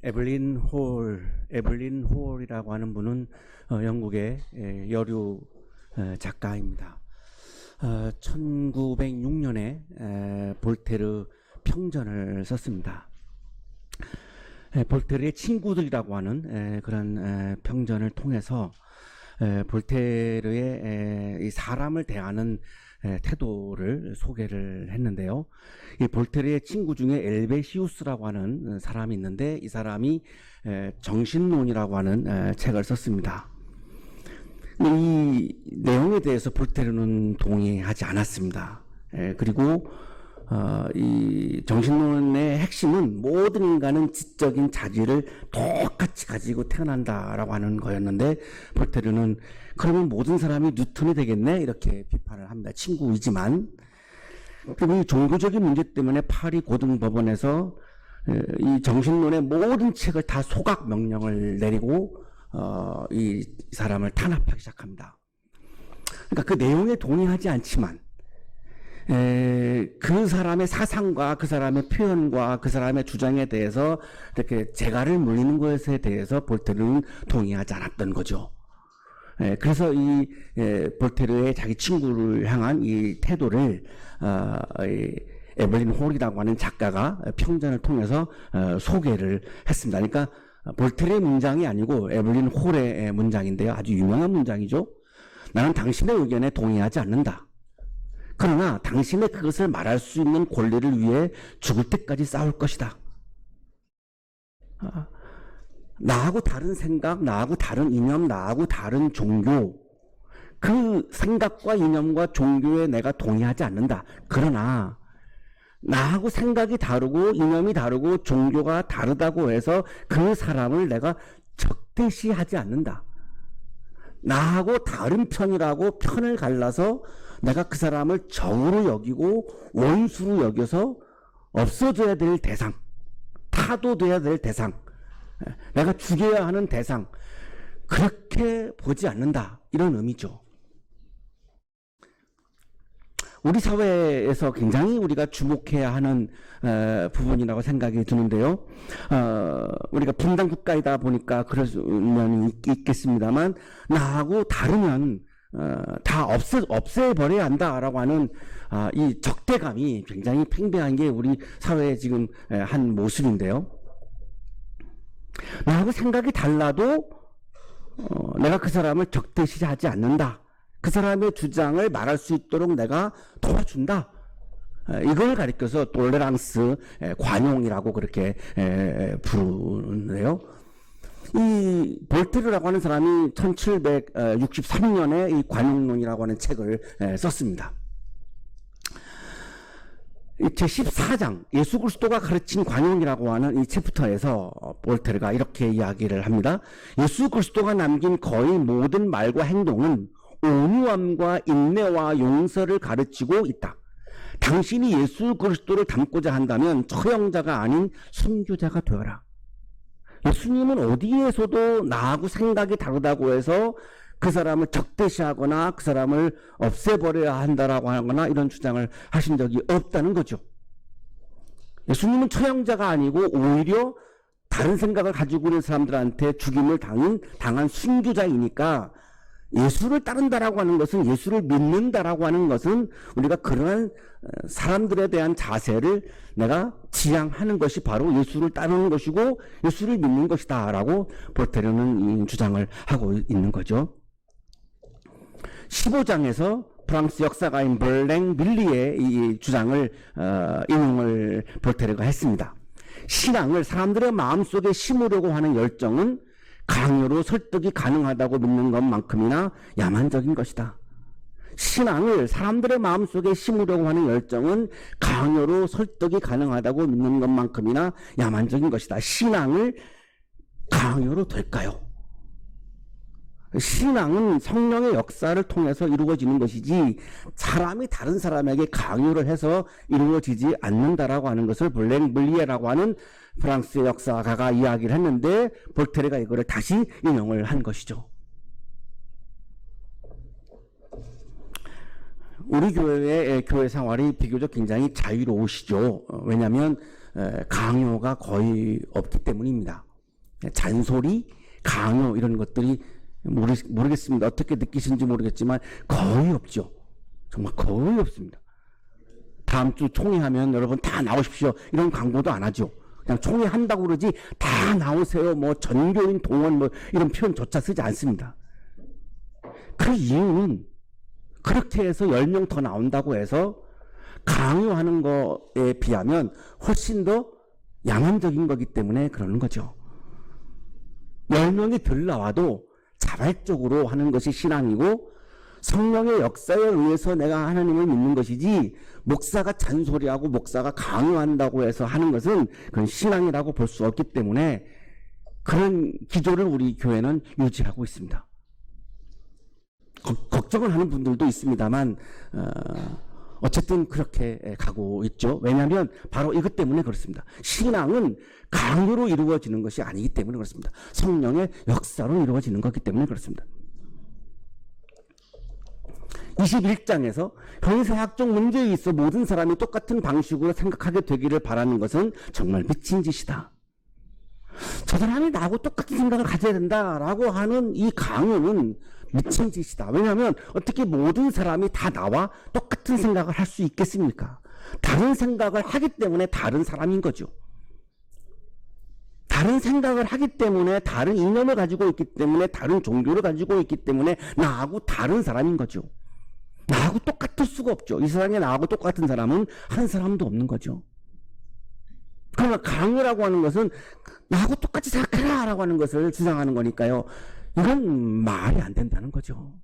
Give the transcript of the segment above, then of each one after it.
에블린 홀이라고 하는 분은 영국의 여류 작가입니다. 1906년에 볼테르 평전을 썼습니다. 볼테르의 친구들이라고 하는 그런 평전을 통해서 볼테르의 이 사람을 대하는 태도를 소개를 했는데요. 이 볼테르의 친구 중에 엘베시우스라고 하는 사람이 있는데, 이 사람이 정신론이라고 하는 책을 썼습니다. 이 내용에 대해서 볼테르는 동의하지 않았습니다. 그리고 이 정신론의 핵심은 모든 인간은 지적인 자질을 똑같이 가지고 태어난다라고 하는 거였는데, 볼테르는 그러면 모든 사람이 뉴턴이 되겠네, 이렇게 비판을 합니다. 친구이지만. 그리고 이 종교적인 문제 때문에 파리 고등법원에서 이 정신론의 모든 책을 다 소각 명령을 내리고 이 사람을 탄압하기 시작합니다. 그러니까 그 내용에 동의하지 않지만 그 사람의 사상과 그 사람의 표현과 그 사람의 주장에 대해서 이렇게 재갈을 물리는 것에 대해서 볼테르는 동의하지 않았던 거죠. 그래서 이 볼테르의 자기 친구를 향한 이 태도를 에블린 홀이라고 하는 작가가 평전을 통해서 소개를 했습니다. 그러니까 볼테르의 문장이 아니고 에블린 홀의 문장인데요. 아주 유명한 문장이죠. 나는 당신의 의견에 동의하지 않는다. 그러나 당신의 그것을 말할 수 있는 권리를 위해 죽을 때까지 싸울 것이다. 나하고 다른 생각, 나하고 다른 이념, 나하고 다른 종교, 그 생각과 이념과 종교에 내가 동의하지 않는다. 그러나 나하고 생각이 다르고 이념이 다르고 종교가 다르다고 해서 그 사람을 내가 적대시하지 않는다. 나하고 다른 편이라고 편을 갈라서 내가 그 사람을 적으로 여기고 원수로 여겨서 없어져야 될 대상, 타도돼야 될 대상, 내가 죽여야 하는 대상, 그렇게 보지 않는다, 이런 의미죠. 우리 사회에서 굉장히 우리가 주목해야 하는 부분이라고 생각이 드는데요. 우리가 분단 국가이다 보니까 그럴 면이 있겠습니다만, 나하고 다르면 다 없애버려야 한다라고 하는 이 적대감이 굉장히 팽배한 게 우리 사회의 지금 한 모습인데요. 나하고 생각이 달라도 내가 그 사람을 적대시하지 않는다. 그 사람의 주장을 말할 수 있도록 내가 도와준다. 이걸 가리켜서 톨레랑스, 관용이라고 그렇게 부르는데요. 이 볼테르라고 하는 사람이 1763년에 이 관용론이라고 하는 책을 썼습니다. 제14장 예수 그리스도가 가르친 관용이라고 하는 이 챕터에서 볼테르가 이렇게 이야기를 합니다. 예수 그리스도가 남긴 거의 모든 말과 행동은 온유함과 인내와 용서를 가르치고 있다. 당신이 예수 그리스도를 닮고자 한다면 처형자가 아닌 순교자가 되어라. 예수님은 어디에서도 나하고 생각이 다르다고 해서 그 사람을 적대시하거나 그 사람을 없애버려야 한다라고 하거나 이런 주장을 하신 적이 없다는 거죠. 예수님은 처형자가 아니고 오히려 다른 생각을 가지고 있는 사람들한테 죽임을 당한 순교자이니까, 예수를 따른다라고 하는 것은, 예수를 믿는다라고 하는 것은 우리가 그러한 사람들에 대한 자세를 내가 지향하는 것이 바로 예수를 따르는 것이고 예수를 믿는 것이다 라고 볼테르는 이 주장을 하고 있는 거죠. 15장에서 프랑스 역사가인 블랭 밀리의 이 주장을 인용을 볼테르가 했습니다. 신앙을 사람들의 마음속에 심으려고 하는 열정은 강요로 설득이 가능하다고 믿는 것만큼이나 야만적인 것이다. 신앙을 사람들의 마음속에 심으려고 하는 열정은 강요로 설득이 가능하다고 믿는 것만큼이나 야만적인 것이다. 신앙을 강요로 될까요? 신앙은 성령의 역사를 통해서 이루어지는 것이지 사람이 다른 사람에게 강요를 해서 이루어지지 않는다라고 하는 것을 블랭 밀리에라고 하는 프랑스 역사가가 이야기를 했는데, 볼테르가 이거를 다시 인용을 한 것이죠. 우리 교회의 교회 생활이 비교적 굉장히 자유로우시죠. 왜냐하면 강요가 거의 없기 때문입니다. 잔소리, 강요 이런 것들이 모르겠습니다. 어떻게 느끼시는지 모르겠지만 거의 없죠. 정말 거의 없습니다. 다음 주 총회하면 여러분 다 나오십시오. 이런 광고도 안 하죠. 그냥 총회 한다고 그러지 다 나오세요. 뭐 전교인 동원 뭐 이런 표현조차 쓰지 않습니다. 그 이유는 그렇게 해서 10명 더 나온다고 해서 강요하는 거에 비하면 훨씬 더 양한적인 거기 때문에 그러는 거죠. 10명이 덜 나와도 자발적으로 하는 것이 신앙이고 성령의 역사에 의해서 내가 하나님을 믿는 것이지 목사가 잔소리하고 목사가 강요한다고 해서 하는 것은 그건 신앙이라고 볼 수 없기 때문에 그런 기조를 우리 교회는 유지하고 있습니다. 걱정을 하는 분들도 있습니다만 어쨌든 그렇게 가고 있죠. 왜냐하면 바로 이것 때문에 그렇습니다. 신앙은 강요로 이루어지는 것이 아니기 때문에 그렇습니다. 성령의 역사로 이루어지는 것이기 때문에 그렇습니다. 21장에서 형사학적 문제에 있어 모든 사람이 똑같은 방식으로 생각하게 되기를 바라는 것은 정말 미친 짓이다. 저 사람이 나하고 똑같은 생각을 가져야 된다라고 하는 이 강요는 미친 짓이다. 왜냐하면 어떻게 모든 사람이 다 나와 똑같은 생각을 할 수 있겠습니까? 다른 생각을 하기 때문에 다른 사람인 거죠. 다른 생각을 하기 때문에 다른 이념을 가지고 있기 때문에 다른 종교를 가지고 있기 때문에 나하고 다른 사람인 거죠. 나하고 똑같을 수가 없죠. 이 세상에 나하고 똑같은 사람은 한 사람도 없는 거죠. 그러나 강요라고 하는 것은 나하고 똑같이 생각해라 라고 하는 것을 주장하는 거니까요. 이건 말이 안 된다는 거죠.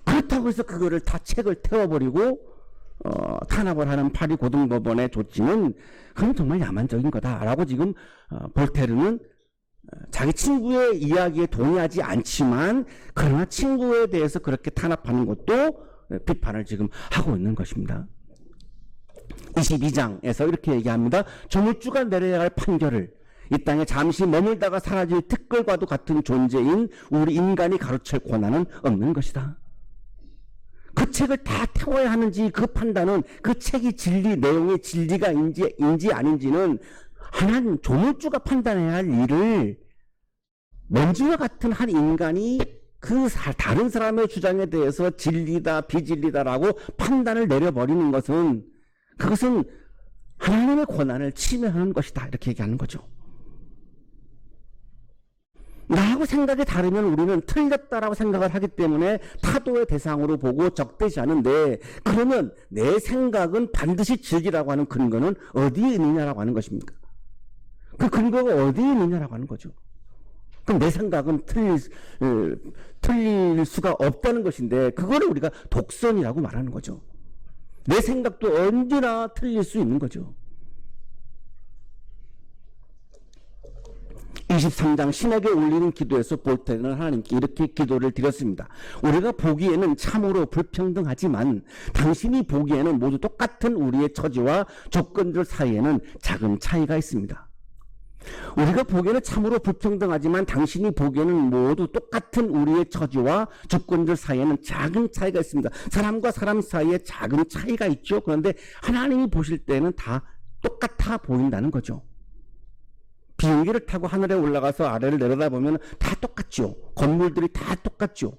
그렇다고 해서 그거를 다 책을 태워버리고 탄압을 하는 파리 고등법원의 조치는 그건 정말 야만적인 거다라고 지금 볼테르는 자기 친구의 이야기에 동의하지 않지만 그러나 친구에 대해서 그렇게 탄압하는 것도 비판을 지금 하고 있는 것입니다. 22장에서 이렇게 얘기합니다. 조물주가 내려야 할 판결을 이 땅에 잠시 머물다가 사라질 티끌과도 같은 존재인 우리 인간이 가로챌 권한은 없는 것이다. 그 책을 다 태워야 하는지 그 판단은 그 책이 진리, 내용의 진리가 인지 아닌지는 하나님 조물주가 판단해야 할 일을 먼지와 같은 한 인간이 그 다른 사람의 주장에 대해서 진리다 비진리다라고 판단을 내려버리는 것은 그것은 하나님의 권한을 침해하는 것이다 이렇게 얘기하는 거죠. 나하고 생각이 다르면 우리는 틀렸다라고 생각을 하기 때문에 타도의 대상으로 보고 적대시하는데 그러면 내 생각은 반드시 진리라고 하는 근거는 어디에 있느냐라고 하는 것입니까? 그 근거가 어디에 있느냐라고 하는 거죠. 그럼 내 생각은 틀릴 수가 없다는 것인데 그거를 우리가 독선이라고 말하는 거죠. 내 생각도 언제나 틀릴 수 있는 거죠. 23장 신에게 올리는 기도에서 볼테르는 하나님께 이렇게 기도를 드렸습니다. 우리가 보기에는 참으로 불평등하지만 당신이 보기에는 모두 똑같은 우리의 처지와 조건들 사이에는 작은 차이가 있습니다. 우리가 보기에는 참으로 불평등하지만 당신이 보기에는 모두 똑같은 우리의 처지와 조건들 사이에는 작은 차이가 있습니다. 사람과 사람 사이에 작은 차이가 있죠. 그런데 하나님이 보실 때는 다 똑같아 보인다는 거죠. 비행기를 타고 하늘에 올라가서 아래를 내려다보면 다 똑같죠. 건물들이 다 똑같죠.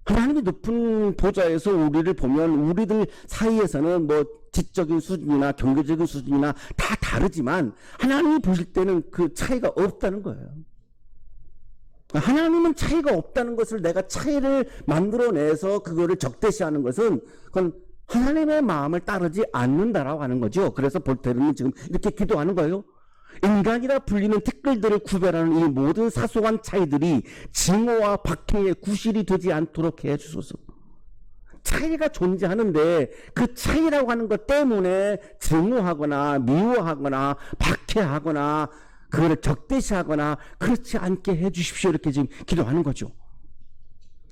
하나님이 높은 보좌에서 우리를 보면 우리들 사이에서는 뭐 지적인 수준이나 경제적인 수준이나 다 다르지만 하나님이 보실 때는 그 차이가 없다는 거예요. 하나님은 차이가 없다는 것을 내가 차이를 만들어내서 그거를 적대시하는 것은 그건 하나님의 마음을 따르지 않는다라고 하는 거죠. 그래서 볼테르는 지금 이렇게 기도하는 거예요. 인간이라 불리는 티끌들을 구별하는 이 모든 사소한 차이들이 증오와 박해의 구실이 되지 않도록 해 주소서. 차이가 존재하는데 그 차이라고 하는 것 때문에 증오하거나 미워하거나 박해하거나 그거를 적대시하거나 그렇지 않게 해 주십시오. 이렇게 지금 기도하는 거죠.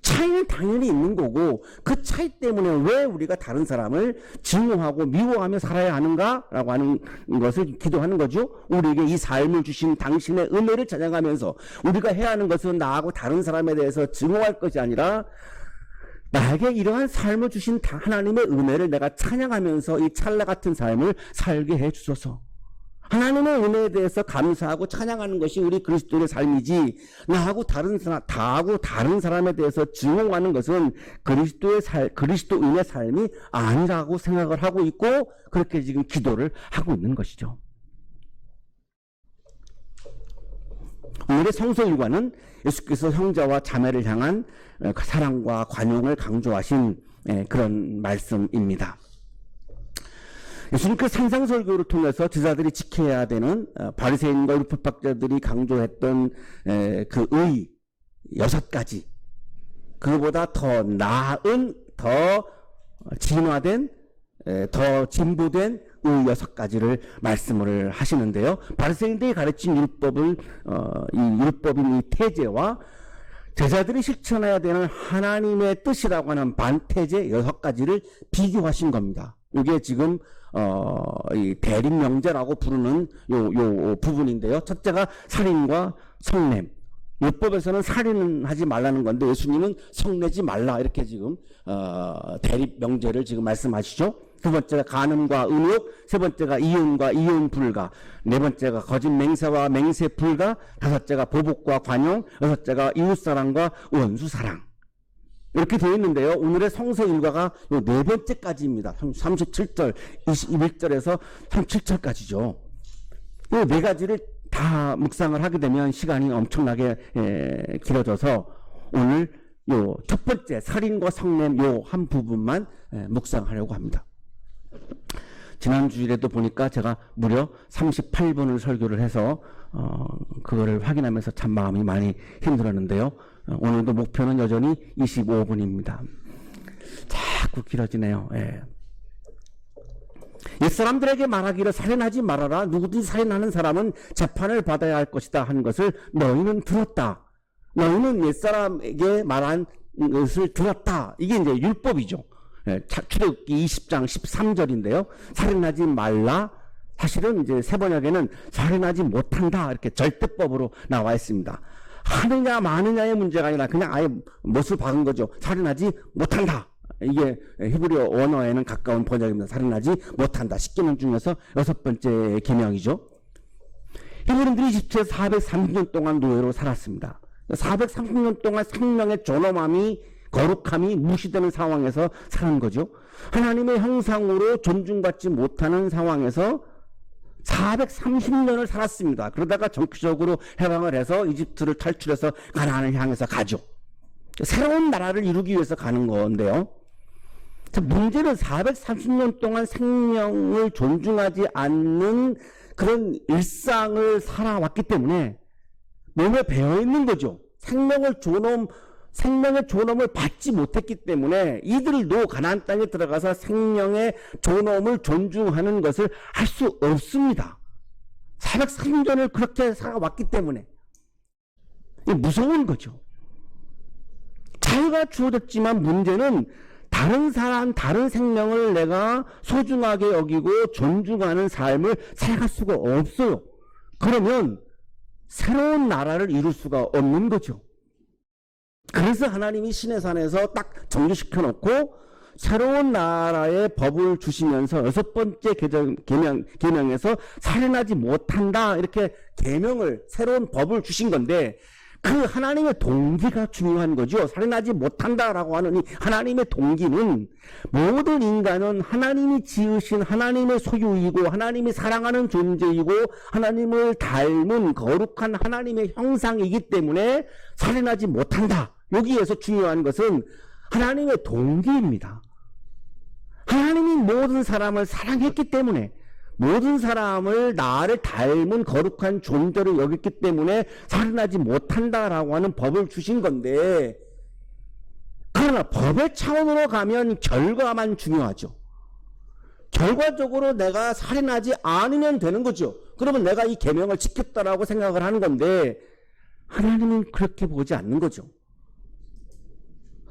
차이는 당연히 있는 거고 그 차이 때문에 왜 우리가 다른 사람을 증오하고 미워하며 살아야 하는가라고 하는 것을 기도하는 거죠. 우리에게 이 삶을 주신 당신의 은혜를 찬양하면서 우리가 해야 하는 것은 나하고 다른 사람에 대해서 증오할 것이 아니라 나에게 이러한 삶을 주신 하나님의 은혜를 내가 찬양하면서 이 찰나 같은 삶을 살게 해 주소서. 하나님의 은혜에 대해서 감사하고 찬양하는 것이 우리 그리스도인의 삶이지, 나하고 다른 사람에 대해서 증오하는 것은 그리스도인의 삶이 아니라고 생각을 하고 있고, 그렇게 지금 기도를 하고 있는 것이죠. 오늘의 성서 일과는 예수께서 형제와 자매를 향한 사랑과 관용을 강조하신 그런 말씀입니다. 예수님께서 산상설교를 통해서 제자들이 지켜야 되는 바리새인과 율법학자들이 강조했던 그 의 6가지, 그보다 더 나은, 더 진화된, 더 진보된 의 6가지를 말씀을 하시는데요. 바리새인들이 가르친 율법인 이 태제와 제자들이 실천해야 되는 하나님의 뜻이라고 하는 반태제 6가지를 비교하신 겁니다. 이게 지금 이 대립명제라고 부르는 요 부분인데요. 첫째가 살인과 성냄. 율법에서는 살인은 하지 말라는 건데 예수님은 성내지 말라 이렇게 지금 대립명제를 지금 말씀하시죠. 두 번째가 간음과 음욕, 세 번째가 이혼과 이혼 불가, 네 번째가 거짓 맹세와 맹세 불가, 다섯째가 보복과 관용, 여섯째가 이웃사랑과 원수사랑. 이렇게 되어 있는데요. 오늘의 성서 일과가 요 네 번째까지입니다. 37절, 21절에서 37절까지죠. 이 네 가지를 다 묵상을 하게 되면 시간이 엄청나게 길어져서 오늘 요 첫 번째 살인과 성냄 요 한 부분만 묵상하려고 합니다. 지난 주일에도 보니까 제가 무려 38분을 설교를 해서 그거를 확인하면서 참 마음이 많이 힘들었는데요. 오늘도 목표는 여전히 25분입니다. 자꾸 길어지네요. 옛사람들에게 말하기를 살인하지 말아라. 누구든지 살인하는 사람은 재판을 받아야 할 것이다 하는 것을 너희는 들었다. 너희는 옛사람에게 말한 것을 들었다. 이게 이제 율법이죠. 출애굽기 20장 13절인데요. 살인하지 말라. 사실은 이제 세번역에는 살인하지 못한다. 이렇게 절대법으로 나와 있습니다. 하느냐 마느냐의 문제가 아니라 그냥 아예 못을 박은 거죠. 살인하지 못한다. 이게 히브리어 원어에는 가까운 번역입니다. 살인하지 못한다. 10계명 중에서 6번째 계명이죠. 히브리인들이 이집트에서 430년 동안 노예로 살았습니다. 430년 동안 생명의 존엄함이, 거룩함이 무시되는 상황에서 사는 거죠. 하나님의 형상으로 존중받지 못하는 상황에서 430년을 살았습니다. 그러다가 정치적으로 해방을 해서 이집트를 탈출해서 가나안을 향해서 가죠. 새로운 나라를 이루기 위해서 가는 건데요. 문제는 430년 동안 생명을 존중하지 않는 그런 일상을 살아왔기 때문에 몸에 배어있는 거죠. 생명의 존엄을 받지 못했기 때문에 이들도 가나안 땅에 들어가서 생명의 존엄을 존중하는 것을 할 수 없습니다. 430년을 그렇게 살아왔기 때문에 무서운 거죠. 자유가 주어졌지만 문제는 다른 사람, 다른 생명을 내가 소중하게 여기고 존중하는 삶을 살아갈 수가 없어요. 그러면 새로운 나라를 이룰 수가 없는 거죠. 그래서 하나님이 시내산에서 딱 정리시켜 놓고 새로운 나라의 법을 주시면서 6번째 계명에서 살인하지 못한다 이렇게 계명을, 새로운 법을 주신 건데 그 하나님의 동기가 중요한 거죠. 살인하지 못한다라고 하는 이 하나님의 동기는 모든 인간은 하나님이 지으신 하나님의 소유이고 하나님이 사랑하는 존재이고 하나님을 닮은 거룩한 하나님의 형상이기 때문에 살인하지 못한다. 여기에서 중요한 것은 하나님의 동기입니다. 하나님이 모든 사람을 사랑했기 때문에, 모든 사람을 나를 닮은 거룩한 존재로 여겼기 때문에 살인하지 못한다라고 하는 법을 주신 건데, 그러나 법의 차원으로 가면 결과만 중요하죠. 결과적으로 내가 살인하지 않으면 되는 거죠. 그러면 내가 이 계명을 지켰다라고 생각을 하는 건데 하나님은 그렇게 보지 않는 거죠.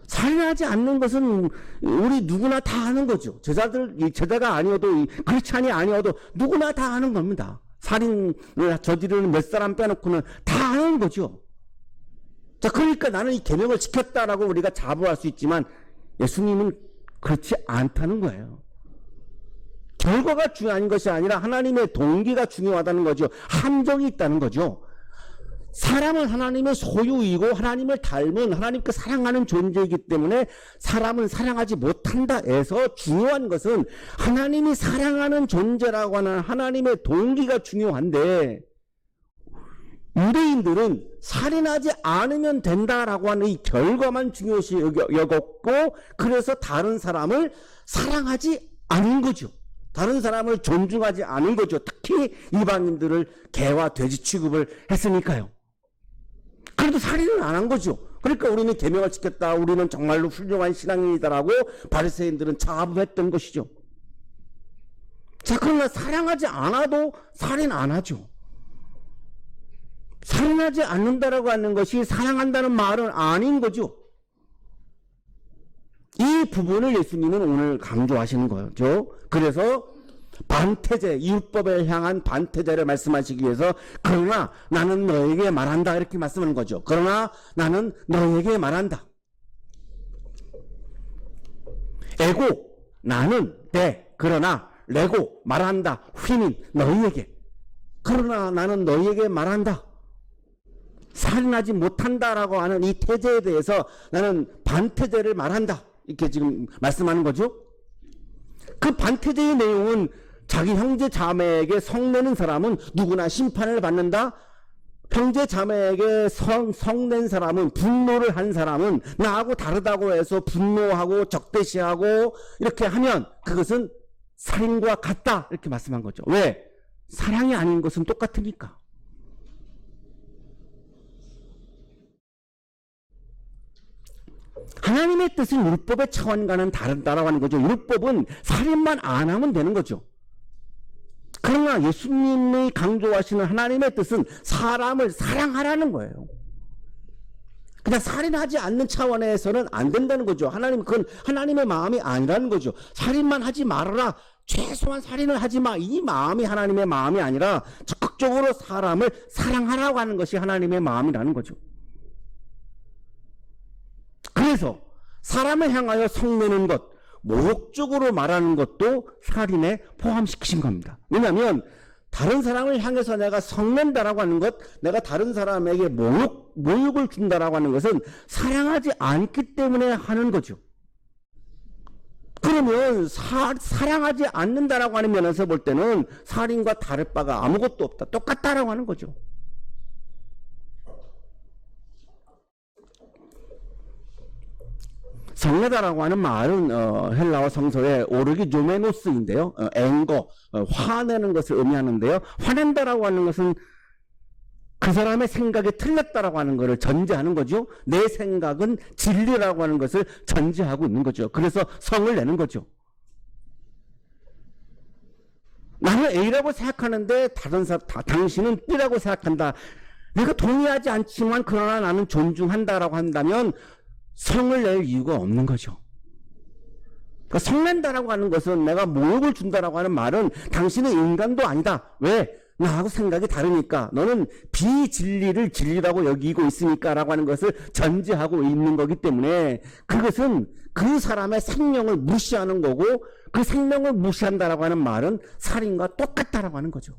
살인하지 않는 것은 우리 누구나 다 아는 거죠. 제자가 아니어도, 크리스찬이 아니어도 누구나 다 아는 겁니다. 살인을 저지르는 몇 사람 빼놓고는 다 아는 거죠. 자, 그러니까 나는 이 계명을 지켰다라고 우리가 자부할 수 있지만 예수님은 그렇지 않다는 거예요. 결과가 중요한 것이 아니라 하나님의 동기가 중요하다는 거죠. 함정이 있다는 거죠. 사람은 하나님의 소유이고 하나님을 닮은 하나님께 사랑하는 존재이기 때문에 사람은 사랑하지 못한다 해서 중요한 것은 하나님이 사랑하는 존재라고 하는 하나님의 동기가 중요한데, 유대인들은 살인하지 않으면 된다라고 하는 이 결과만 중요시 여겼고, 그래서 다른 사람을 사랑하지 않은 거죠. 다른 사람을 존중하지 않은 거죠. 특히 이방인들을 개와 돼지 취급을 했으니까요. 그래도 살인은 안 한 거죠. 그러니까 우리는 계명을 지켰다, 우리는 정말로 훌륭한 신앙인이다라고 바리새인들은 자부했던 것이죠. 자, 그러나 사랑하지 않아도 살인 안 하죠. 살인하지 않는다라고 하는 것이 사랑한다는 말은 아닌 거죠. 이 부분을 예수님은 오늘 강조하시는 거죠. 그래서 반태제, 율법에 향한 반태제를 말씀하시기 위해서 그러나 나는 너에게 말한다 이렇게 말씀하는 거죠. 그러나 나는 너에게 말한다. 에고, 나는 내, 그러나 레고, 말한다. 휘민, 너희에게. 그러나 나는 너희에게 말한다. 살인하지 못한다라고 하는 이 태제에 대해서 나는 반태제를 말한다. 이렇게 지금 말씀하는 거죠. 그 반태제의 내용은 자기 형제 자매에게 성내는 사람은 누구나 심판을 받는다. 형제 자매에게 성낸 사람은, 분노를 한 사람은 나하고 다르다고 해서 분노하고 적대시하고 이렇게 하면 그것은 살인과 같다 이렇게 말씀한 거죠. 왜? 사랑이 아닌 것은 똑같으니까. 하나님의 뜻은 율법의 차원과는 다르다라고 하는 거죠. 율법은 살인만 안 하면 되는 거죠. 그러나 예수님이 강조하시는 하나님의 뜻은 사람을 사랑하라는 거예요. 그냥 살인하지 않는 차원에서는 안 된다는 거죠. 그건 하나님의 마음이 아니라는 거죠. 살인만 하지 말아라, 최소한 살인을 하지 마, 이 마음이 하나님의 마음이 아니라 적극적으로 사람을 사랑하라고 하는 것이 하나님의 마음이라는 거죠. 그래서 사람을 향하여 성내는 것, 모욕적으로 말하는 것도 살인에 포함시키신 겁니다. 왜냐하면 다른 사람을 향해서 내가 성낸다라고 하는 것, 내가 다른 사람에게 모욕을 준다라고 하는 것은 사랑하지 않기 때문에 하는 거죠. 그러면 사랑하지 않는다라고 하는 면에서 볼 때는 살인과 다를 바가 아무것도 없다, 똑같다라고 하는 거죠. 성내다라고 하는 말은 헬라어 성서에 오르기조메노스인데요. 앵거, 화내는 것을 의미하는데요. 화낸다라고 하는 것은 그 사람의 생각이 틀렸다라고 하는 것을 전제하는 거죠. 내 생각은 진리라고 하는 것을 전제하고 있는 거죠. 그래서 성을 내는 거죠. 나는 A라고 생각하는데 당신은 B라고 생각한다. 내가 동의하지 않지만 그러나 나는 존중한다라고 한다면 성을 낼 이유가 없는 거죠. 그러니까 성낸다라고 하는 것은, 내가 모욕을 준다라고 하는 말은 당신은 인간도 아니다. 왜? 나하고 생각이 다르니까. 너는 비진리를 진리라고 여기고 있으니까 라고 하는 것을 전제하고 있는 거기 때문에 그것은 그 사람의 생명을 무시하는 거고, 그 생명을 무시한다라고 하는 말은 살인과 똑같다라고 하는 거죠.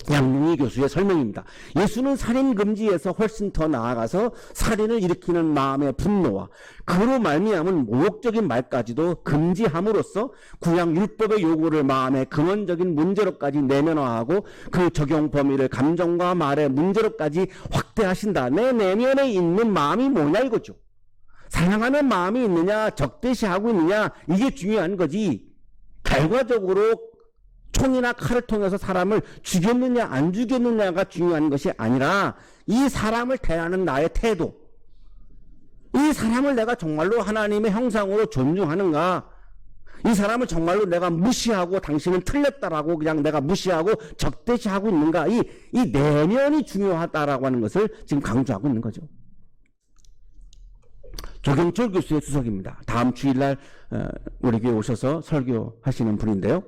양용희 교수의 설명입니다. 예수는 살인 금지에서 훨씬 더 나아가서 살인을 일으키는 마음의 분노와 그로 말미암은 모욕적인 말까지도 금지함으로써 구약 율법의 요구를 마음의 근원적인 문제로까지 내면화하고 그 적용 범위를 감정과 말의 문제로까지 확대하신다. 내 내면에 있는 마음이 뭐냐 이거죠. 사랑하는 마음이 있느냐, 적대시하고 있느냐, 이게 중요한 거지. 결과적으로 총이나 칼을 통해서 사람을 죽였느냐 안 죽였느냐가 중요한 것이 아니라 이 사람을 대하는 나의 태도, 이 사람을 내가 정말로 하나님의 형상으로 존중하는가, 이 사람을 정말로 내가 무시하고 당신은 틀렸다라고 그냥 내가 무시하고 적대시하고 있는가, 이 내면이 중요하다라고 하는 것을 지금 강조하고 있는 거죠. 조경철 교수의 수석입니다. 다음 주일날 우리 교회 오셔서 설교하시는 분인데요.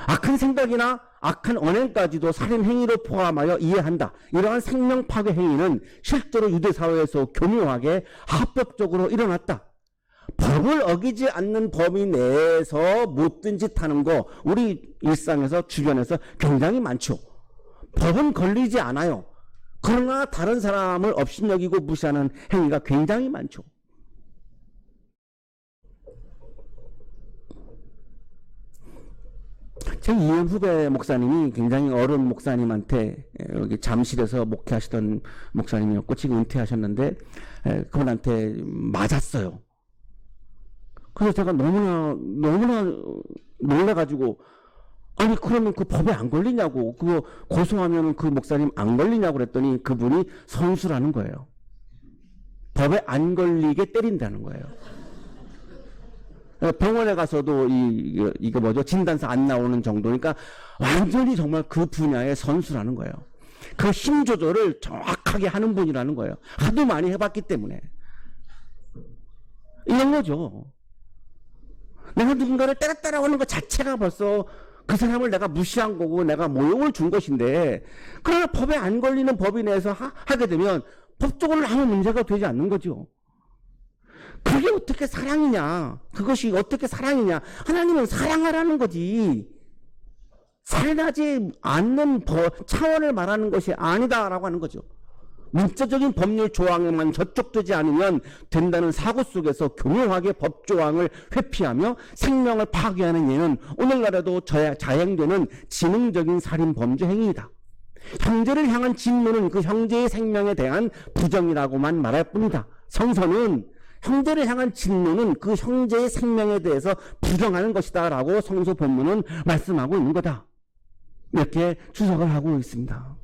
악한 생각이나 악한 언행까지도 살인 행위로 포함하여 이해한다. 이러한 생명 파괴 행위는 실제로 유대 사회에서 교묘하게 합법적으로 일어났다. 법을 어기지 않는 범위 내에서 못된 짓 하는 거 우리 일상에서 주변에서 굉장히 많죠. 법은 걸리지 않아요. 그러나 다른 사람을 업신여기고 무시하는 행위가 굉장히 많죠. 제 2년 후배 목사님이 굉장히 어른 목사님한테, 여기 잠실에서 목회하시던 목사님이었고 지금 은퇴하셨는데 그분한테 맞았어요. 그래서 제가 너무나 놀래가지고, 아니 그러면 그 법에 안 걸리냐고, 그거 고소하면 그 목사님 안 걸리냐고 그랬더니 그분이 선수라는 거예요. 법에 안 걸리게 때린다는 거예요. 병원에 가서도 이게 뭐죠? 진단서 안 나오는 정도니까 완전히 정말 그 분야의 선수라는 거예요. 그 힘 조절을 정확하게 하는 분이라는 거예요. 하도 많이 해봤기 때문에. 이런 거죠. 내가 누군가를 따라하는 것 자체가 벌써 그 사람을 내가 무시한 거고 내가 모욕을 준 것인데, 그러나 법에 안 걸리는 법이 내에서 하게 되면 법적으로는 아무 문제가 되지 않는 거죠. 그게 어떻게 사랑이냐? 그것이 어떻게 사랑이냐? 하나님은 사랑하라는 거지. 살나지 않는 차원을 말하는 것이 아니다라고 하는 거죠. 문자적인 법률 조항에만 저촉되지 않으면 된다는 사고 속에서 교묘하게 법조항을 회피하며 생명을 파괴하는 예는 오늘날에도 자행되는 지능적인 살인 범죄 행위이다. 형제를 향한 진노는 그 형제의 생명에 대한 부정이라고만 말할 뿐이다. 성서는 형제를 향한 진노는 그 형제의 생명에 대해서 부정하는 것이다 라고 성서 본문은 말씀하고 있는 거다. 이렇게 주석을 하고 있습니다.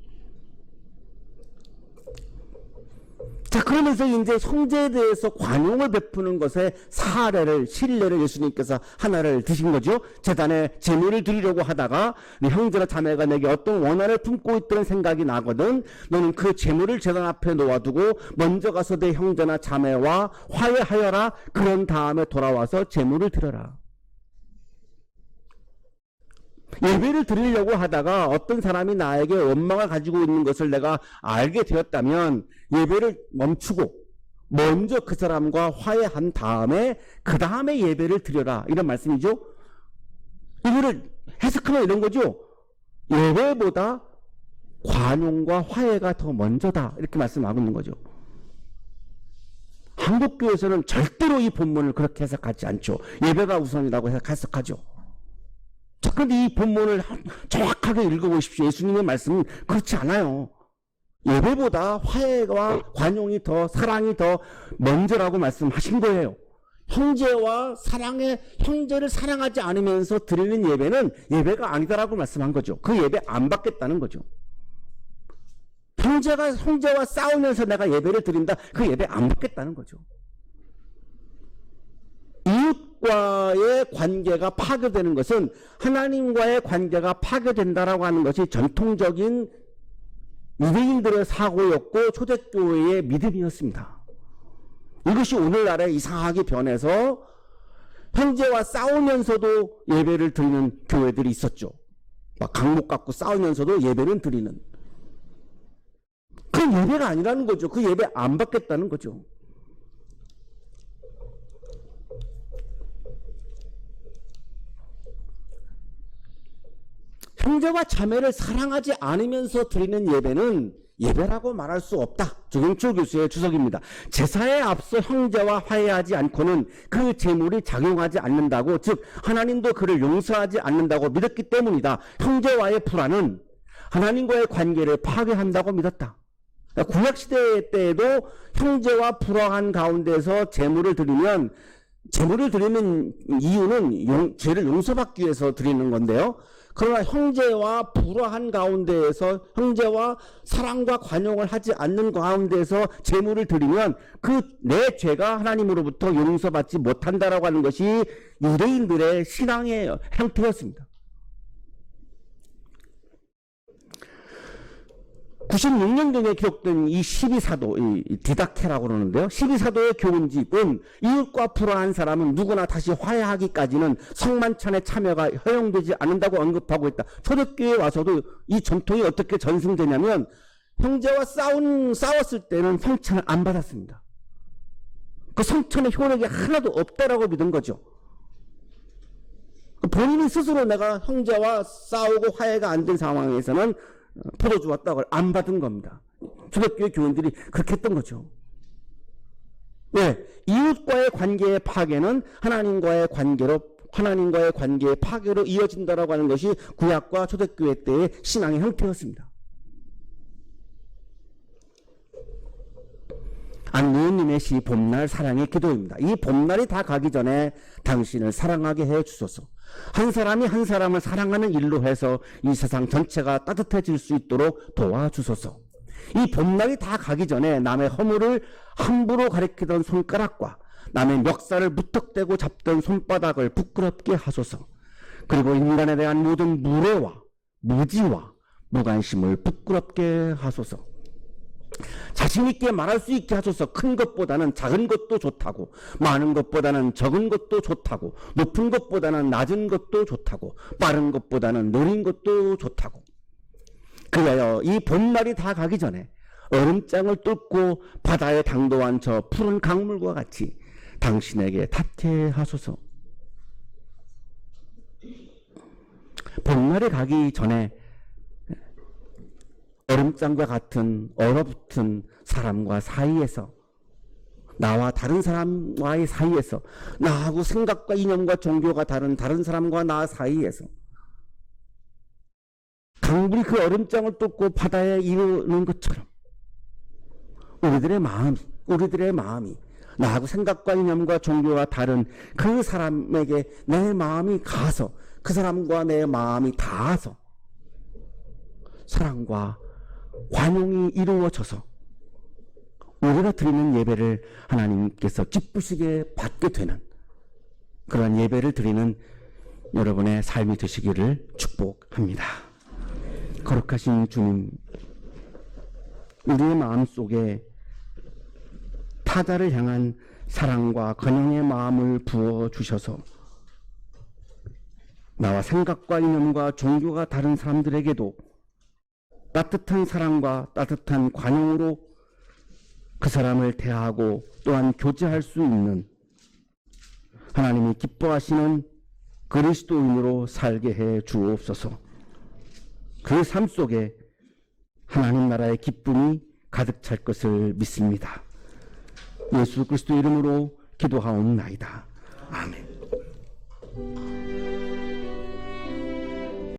자, 그러면서 이제 형제에 대해서 관용을 베푸는 것에 신뢰를 예수님께서 하나를 드신 거죠. 제단에 제물을 드리려고 하다가 형제나 자매가 내게 어떤 원한을 품고 있다는 생각이 나거든. 너는 그 제물을 제단 앞에 놓아두고 먼저 가서 내 형제나 자매와 화해하여라. 그런 다음에 돌아와서 제물을 드려라. 예배를 드리려고 하다가 어떤 사람이 나에게 원망을 가지고 있는 것을 내가 알게 되었다면 예배를 멈추고 먼저 그 사람과 화해한 다음에 그 다음에 예배를 드려라, 이런 말씀이죠. 이거를 해석하면 이런 거죠. 예배보다 관용과 화해가 더 먼저다, 이렇게 말씀하고 있는 거죠. 한국교회에서는 절대로 이 본문을 그렇게 해석하지 않죠. 예배가 우선이라고 해석하죠. 자, 그런데 이 본문을 정확하게 읽어보십시오. 예수님의 말씀은 그렇지 않아요. 예배보다 화해와 관용이 더, 사랑이 더 먼저라고 말씀하신 거예요. 형제를 사랑하지 않으면서 드리는 예배는 예배가 아니다라고 말씀한 거죠. 그 예배 안 받겠다는 거죠. 형제와 싸우면서 내가 예배를 드린다, 그 예배 안 받겠다는 거죠. 이웃과의 관계가 파괴되는 것은 하나님과의 관계가 파괴된다라고 하는 것이 전통적인 유대인들의 사고였고 초대교회의 믿음이었습니다. 이것이 오늘날에 이상하게 변해서 형제와 싸우면서도 예배를 드리는 교회들이 있었죠. 막 강목 갖고 싸우면서도 예배는 드리는. 그 예배가 아니라는 거죠. 그 예배 안 받겠다는 거죠. 형제와 자매를 사랑하지 않으면서 드리는 예배는 예배라고 말할 수 없다. 조경철 교수의 주석입니다. 제사에 앞서 형제와 화해하지 않고는 그 제물이 작용하지 않는다고, 즉 하나님도 그를 용서하지 않는다고 믿었기 때문이다. 형제와의 불화는 하나님과의 관계를 파괴한다고 믿었다. 구약시대 때에도 형제와 불화한 가운데서 제물을 드리는 이유는 죄를 용서받기 위해서 드리는 건데요. 그러나 형제와 불화한 가운데에서, 형제와 사랑과 관용을 하지 않는 가운데에서 제물을 드리면 그 내 죄가 하나님으로부터 용서받지 못한다라고 하는 것이 유대인들의 신앙의 형태였습니다. 96년경에 기록된 이 12사도, 이 디다케라고 그러는데요. 12사도의 교훈집은 이웃과 불화한 사람은 누구나 다시 화해하기까지는 성만찬의 참여가 허용되지 않는다고 언급하고 있다. 초대교회에 와서도 이 전통이 어떻게 전승되냐면 형제와 싸웠을 때는 성찬을 안 받았습니다. 그 성천의 효력이 하나도 없다라고 믿은 거죠. 본인이 스스로 내가 형제와 싸우고 화해가 안 된 상황에서는 포도주와 떡을 안 받은 겁니다. 초대교회 교인들이 그렇게 했던 거죠. 왜? 이웃과의 관계의 파괴는 하나님과의 관계의 파괴로 이어진다라고 하는 것이 구약과 초대교회 때의 신앙의 형태였습니다. 안노은님의 시 봄날 사랑의 기도입니다. 이 봄날이 다 가기 전에 당신을 사랑하게 해 주소서. 한 사람이 한 사람을 사랑하는 일로 해서 이 세상 전체가 따뜻해질 수 있도록 도와주소서. 이 봄날이 다 가기 전에 남의 허물을 함부로 가리키던 손가락과 남의 멱살을 무턱대고 잡던 손바닥을 부끄럽게 하소서. 그리고 인간에 대한 모든 무례와 무지와 무관심을 부끄럽게 하소서. 자신 있게 말할 수 있게 하소서. 큰 것보다는 작은 것도 좋다고, 많은 것보다는 적은 것도 좋다고, 높은 것보다는 낮은 것도 좋다고, 빠른 것보다는 느린 것도 좋다고. 그리하여 이 봄날이 다 가기 전에 얼음장을 뚫고 바다에 당도한 저 푸른 강물과 같이 당신에게 닿게 하소서. 봄날이 가기 전에 얼음장과 같은 얼어붙은 사람과 사이에서, 나와 다른 사람과의 사이에서, 나하고 생각과 이념과 종교가 다른 사람과 나 사이에서 강물이 그 얼음장을 뚫고 바다에 이르는 것처럼 우리들의 마음이 나하고 생각과 이념과 종교가 다른 그 사람에게 내 마음이 가서, 그 사람과 내 마음이 닿아서 사랑과 관용이 이루어져서 우리가 드리는 예배를 하나님께서 기쁘시게 받게 되는 그런 예배를 드리는 여러분의 삶이 되시기를 축복합니다. 거룩하신 주님, 우리의 마음속에 타자를 향한 사랑과 관용의 마음을 부어주셔서 나와 생각과 이념과 종교가 다른 사람들에게도 따뜻한 사랑과 따뜻한 관용으로 그 사람을 대하고 또한 교제할 수 있는 하나님이 기뻐하시는 그리스도인으로 살게 해 주옵소서. 그 삶 속에 하나님 나라의 기쁨이 가득 찰 것을 믿습니다. 예수 그리스도 이름으로 기도하옵나이다. 아멘.